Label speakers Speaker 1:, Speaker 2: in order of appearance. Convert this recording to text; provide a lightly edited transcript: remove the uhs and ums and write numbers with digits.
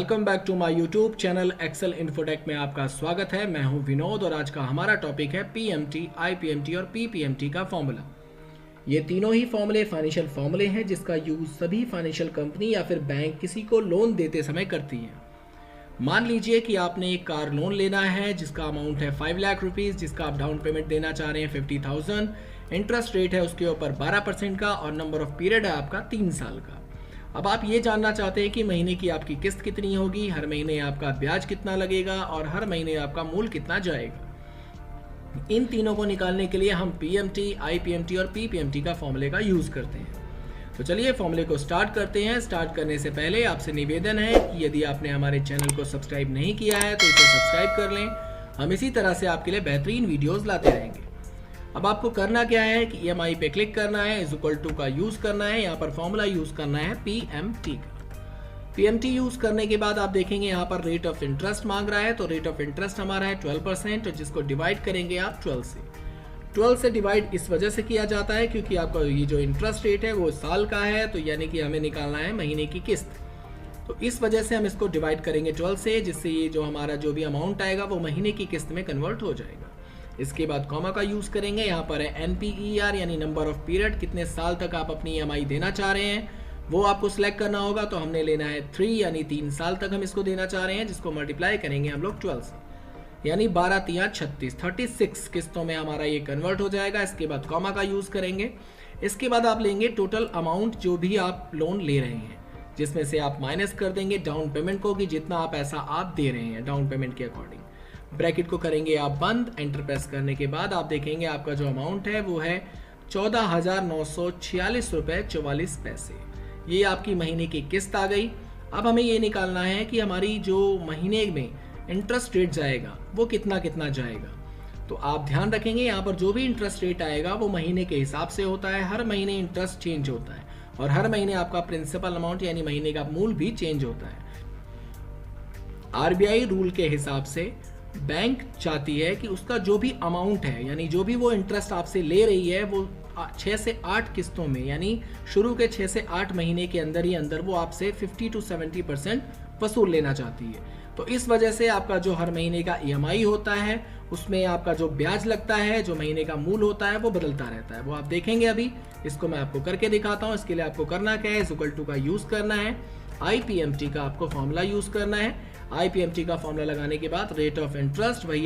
Speaker 1: Welcome back to my YouTube channel Excel Infotech में आपका स्वागत है। मैं हूं विनोद और आज का हमारा टॉपिक है पीएमटी, आईपीएमटी और पीपीएमटी का फॉर्मूला। ये तीनों ही फॉर्मूले फाइनेंशियल फॉर्मूले हैं जिसका यूज सभी फाइनेंशियल कंपनी या फिर बैंक किसी को लोन देते समय करती है। मान लीजिए कि आपने एक कार लोन लेना है जिसका अमाउंट है 5 लाख रुपीज़, जिसका आप डाउन पेमेंट देना चाह रहे हैं 50,000। इंटरेस्ट रेट है उसके ऊपर 12% का और नंबर ऑफ पीरियड है आपका 3 साल का। अब आप ये जानना चाहते हैं कि महीने की आपकी किस्त कितनी होगी, हर महीने आपका ब्याज कितना लगेगा और हर महीने आपका मूल कितना जाएगा। इन तीनों को निकालने के लिए हम पीएमटी, आईपीएमटी और पीपीएमटी का फॉर्मूले का यूज करते हैं। तो चलिए फॉर्मूले को स्टार्ट करते हैं। स्टार्ट करने से पहले आपसे निवेदन है कि यदि आपने हमारे चैनल को सब्सक्राइब नहीं किया है तो इसे सब्सक्राइब कर लें। हम इसी तरह से आपके लिए बेहतरीन वीडियोस लाते रहेंगे। अब आपको करना क्या है कि ईएमआई पे क्लिक करना है, इज इक्वल टू का यूज करना है, यहाँ पर फॉर्मूला यूज करना है पीएमटी का। पीएमटी यूज करने के बाद आप देखेंगे यहाँ पर रेट ऑफ इंटरेस्ट मांग रहा है, तो रेट ऑफ इंटरेस्ट हमारा है 12%, जिसको डिवाइड करेंगे आप 12 से डिवाइड इस वजह से किया जाता है क्योंकि आपका ये जो इंटरेस्ट रेट है वो साल का है, तो यानी कि हमें निकालना है महीने की किस्त। तो इस वजह से हम इसको डिवाइड करेंगे 12 से, जिससे ये जो हमारा जो भी अमाउंट आएगा वो महीने की किस्त में कन्वर्ट हो जाएगा। इसके बाद कॉमा का यूज करेंगे, यहाँ पर है एनपीईआर यानी नंबर ऑफ पीरियड, कितने साल तक आप अपनी ईएमआई देना चाह रहे हैं वो आपको सिलेक्ट करना होगा। तो हमने लेना है 3 यानी 3 साल तक हम इसको देना चाह रहे हैं, जिसको मल्टीप्लाई करेंगे हम लोग 12 से, यानी 12 3 36, 36 किस्तों में हमारा ये कन्वर्ट हो जाएगा। इसके बाद कॉमा का यूज करेंगे। इसके बाद आप लेंगे टोटल अमाउंट जो भी आप लोन ले रहे हैं, जिसमें से आप माइनस कर देंगे डाउन पेमेंट को कि जितना आप पैसा आप दे रहे हैं डाउन पेमेंट के अकॉर्डिंग। ब्रैकेट को करेंगे आप बंद। एंटर प्रेस करने के बाद आप देखेंगे आपका जो अमाउंट है वो है 14,946 रुपये 44 पैसे। ये आपकी महीने की किस्त आ गई। अब हमें ये निकालना है कि हमारी जो महीने में इंटरेस्ट रेट जाएगा वो कितना कितना जाएगा। तो आप ध्यान रखेंगे यहाँ पर जो भी इंटरेस्ट रेट आएगा वो महीने के हिसाब से होता है। हर महीने इंटरेस्ट चेंज होता है और हर महीने आपका प्रिंसिपल अमाउंट यानी महीने का मूल भी चेंज होता है। आरबीआई रूल के हिसाब से बैंक चाहती है कि उसका जो भी अमाउंट है यानी जो भी वो इंटरेस्ट आपसे ले रही है वो 6 से 8 किस्तों में यानी शुरू के 6 से 8 महीने के अंदर ही अंदर वो आपसे 50 to 70% वसूल लेना चाहती है। तो इस वजह से आपका जो हर महीने का ईएमआई होता है उसमें आपका जो ब्याज लगता है, जो महीने का मूल होता है वो बदलता रहता है। वो आप देखेंगे अभी। इसको मैं आपको करके दिखाता हूँ। इसके लिए आपको करना क्या है, इज इक्वल टू का यूज करना है, आईपीएमटी का आपको फॉर्मूला यूज करना है। आईपीएमटी का फॉर्मूला लगाने के बाद रेट ऑफ इंटरेस्ट वही